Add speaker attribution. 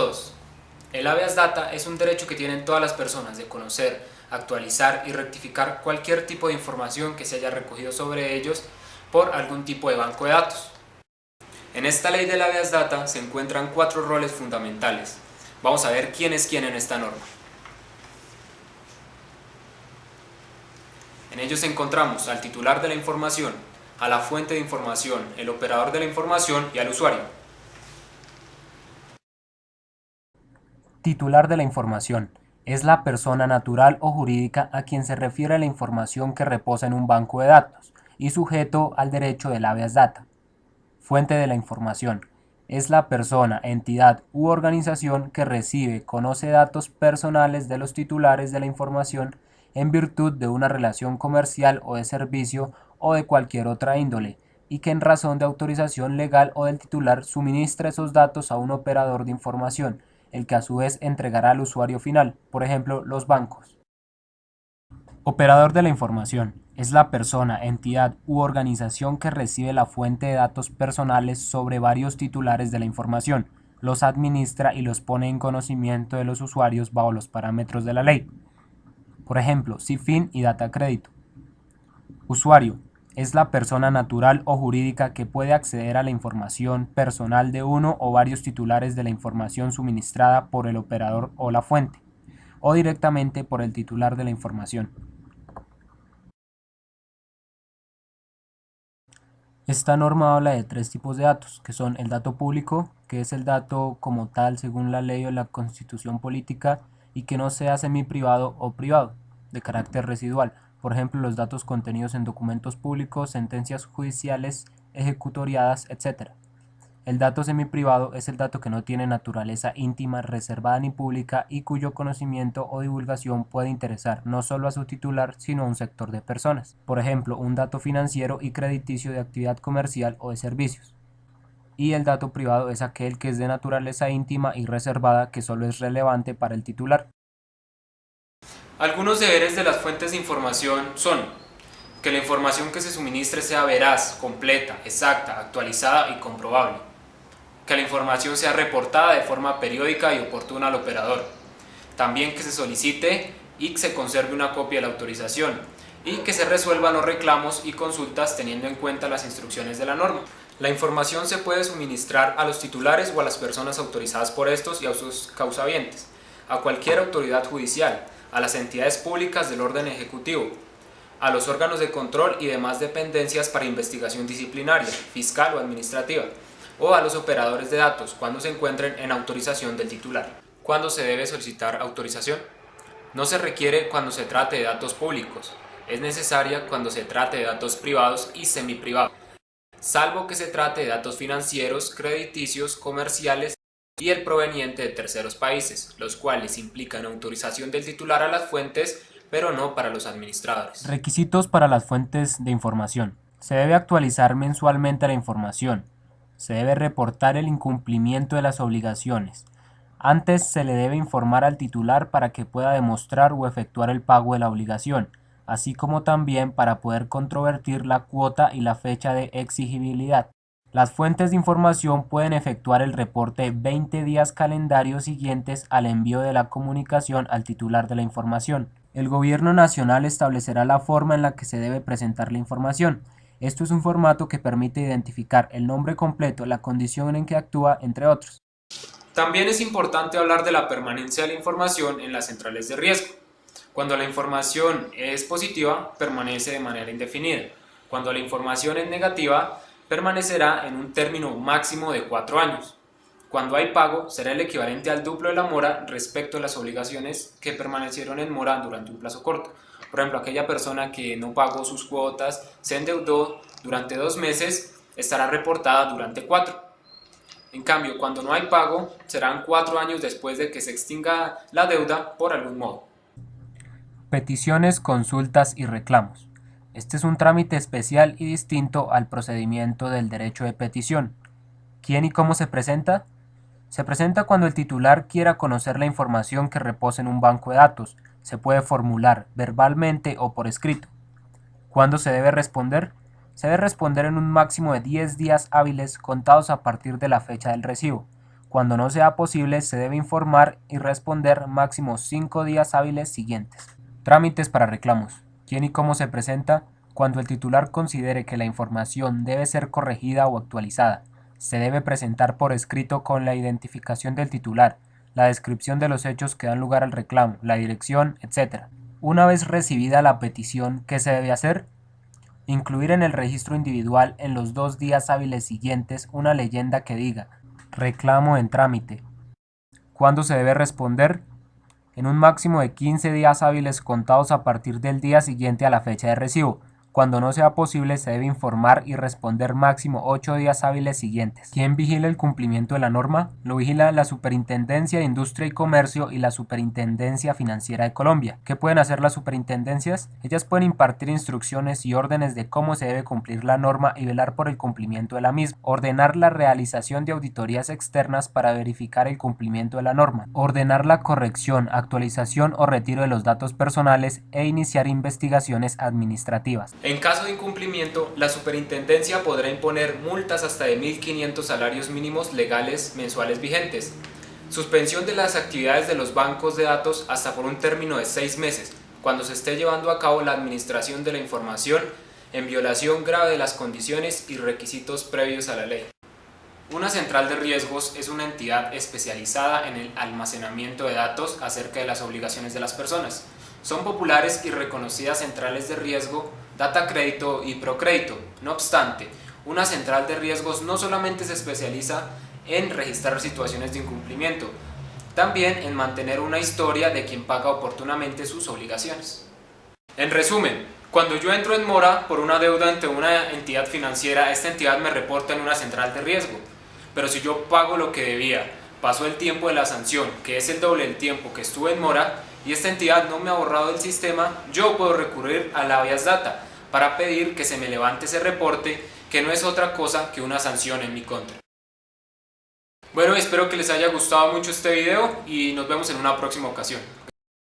Speaker 1: todos. El habeas data es un derecho que tienen todas las personas de conocer, actualizar y rectificar cualquier tipo de información que se haya recogido sobre ellos por algún tipo de banco de datos. En esta ley del habeas data se encuentran 4 roles fundamentales. Vamos a ver quién es quién en esta norma. En ellos encontramos al titular de la información, a la fuente de información, el operador de la información y al usuario.
Speaker 2: Titular de la información. Es la persona natural o jurídica a quien se refiere la información que reposa en un banco de datos y sujeto al derecho del habeas data. Fuente de la información. Es la persona, entidad u organización que recibe, conoce datos personales de los titulares de la información en virtud de una relación comercial o de servicio o de cualquier otra índole, y que en razón de autorización legal o del titular suministra esos datos a un operador de información, el que a su vez entregará al usuario final, por ejemplo, los bancos. Operador de la información. Es la persona, entidad u organización que recibe la fuente de datos personales sobre varios titulares de la información, los administra y los pone en conocimiento de los usuarios bajo los parámetros de la ley. Por ejemplo, CIFIN y Data Crédito. Usuario. Es la persona natural o jurídica que puede acceder a la información personal de uno o varios titulares de la información suministrada por el operador o la fuente, o directamente por el titular de la información. Esta norma habla de 3 tipos de datos, que son el dato público, que es el dato como tal según la ley o la constitución política y que no sea semi-privado o privado, de carácter residual. Por ejemplo, los datos contenidos en documentos públicos, sentencias judiciales, ejecutoriadas, etc. El dato semiprivado es el dato que no tiene naturaleza íntima, reservada ni pública y cuyo conocimiento o divulgación puede interesar no solo a su titular, sino a un sector de personas. Por ejemplo, un dato financiero y crediticio de actividad comercial o de servicios. Y el dato privado es aquel que es de naturaleza íntima y reservada que solo es relevante para el titular.
Speaker 1: Algunos deberes de las fuentes de información son que la información que se suministre sea veraz, completa, exacta, actualizada y comprobable. Que la información sea reportada de forma periódica y oportuna al operador. También que se solicite y que se conserve una copia de la autorización y que se resuelvan los reclamos y consultas teniendo en cuenta las instrucciones de la norma. La información se puede suministrar a los titulares o a las personas autorizadas por estos y a sus causavientes, a cualquier autoridad judicial, a las entidades públicas del orden ejecutivo, a los órganos de control y demás dependencias para investigación disciplinaria, fiscal o administrativa, o a los operadores de datos cuando se encuentren en autorización del titular. ¿Cuándo se debe solicitar autorización? No se requiere cuando se trate de datos públicos, es necesaria cuando se trate de datos privados y semiprivados, salvo que se trate de datos financieros, crediticios, comerciales y el proveniente de terceros países, los cuales implican autorización del titular a las fuentes, pero no para los administradores.
Speaker 2: Requisitos para las fuentes de información. Se debe actualizar mensualmente la información. Se debe reportar el incumplimiento de las obligaciones. Antes se le debe informar al titular para que pueda demostrar o efectuar el pago de la obligación, así como también para poder controvertir la cuota y la fecha de exigibilidad. Las fuentes de información pueden efectuar el reporte 20 días calendarios siguientes al envío de la comunicación al titular de la información. El Gobierno Nacional establecerá la forma en la que se debe presentar la información. Esto es un formato que permite identificar el nombre completo, la condición en que actúa, entre otros.
Speaker 1: También es importante hablar de la permanencia de la información en las centrales de riesgo. Cuando la información es positiva, permanece de manera indefinida. Cuando la información es negativa, permanecerá en un término máximo de 4 años. Cuando hay pago, será el equivalente al duplo de la mora respecto a las obligaciones que permanecieron en mora durante un plazo corto. Por ejemplo, aquella persona que no pagó sus cuotas, se endeudó durante 2 meses, estará reportada durante 4. En cambio, cuando no hay pago, serán 4 años después de que se extinga la deuda por algún modo.
Speaker 2: Peticiones, consultas y reclamos. Este es un trámite especial y distinto al procedimiento del derecho de petición. ¿Quién y cómo se presenta? Se presenta cuando el titular quiera conocer la información que reposa en un banco de datos. Se puede formular verbalmente o por escrito. ¿Cuándo se debe responder? Se debe responder en un máximo de 10 días hábiles contados a partir de la fecha del recibo. Cuando no sea posible, se debe informar y responder máximo 5 días hábiles siguientes. Trámites para reclamos. ¿Quién y cómo se presenta? Cuando el titular considere que la información debe ser corregida o actualizada, se debe presentar por escrito con la identificación del titular, la descripción de los hechos que dan lugar al reclamo, la dirección, etc. Una vez recibida la petición, ¿qué se debe hacer? Incluir en el registro individual en los 2 días hábiles siguientes una leyenda que diga reclamo en trámite. ¿Cuándo se debe responder? En un máximo de 15 días hábiles contados a partir del día siguiente a la fecha de recibo. Cuando no sea posible, se debe informar y responder máximo 8 días hábiles siguientes. ¿Quién vigila el cumplimiento de la norma? Lo vigila la Superintendencia de Industria y Comercio y la Superintendencia Financiera de Colombia. ¿Qué pueden hacer las superintendencias? Ellas pueden impartir instrucciones y órdenes de cómo se debe cumplir la norma y velar por el cumplimiento de la misma. Ordenar la realización de auditorías externas para verificar el cumplimiento de la norma. Ordenar la corrección, actualización o retiro de los datos personales e iniciar investigaciones administrativas.
Speaker 1: En caso de incumplimiento, la superintendencia podrá imponer multas hasta de 1.500 salarios mínimos legales mensuales vigentes, suspensión de las actividades de los bancos de datos hasta por un término de 6 meses, cuando se esté llevando a cabo la administración de la información en violación grave de las condiciones y requisitos previos a la ley. Una central de riesgos es una entidad especializada en el almacenamiento de datos acerca de las obligaciones de las personas. Son populares y reconocidas centrales de riesgo, Datacrédito y Procrédito. No obstante, una central de riesgos no solamente se especializa en registrar situaciones de incumplimiento, también en mantener una historia de quien paga oportunamente sus obligaciones. En resumen, cuando yo entro en mora por una deuda ante una entidad financiera, esta entidad me reporta en una central de riesgo. Pero si yo pago lo que debía, pasó el tiempo de la sanción, que es el doble del tiempo que estuve en mora, y esta entidad no me ha borrado del sistema, yo puedo recurrir al habeas data para pedir que se me levante ese reporte, que no es otra cosa que una sanción en mi contra. Bueno, espero que les haya gustado mucho este video y nos vemos en una próxima ocasión.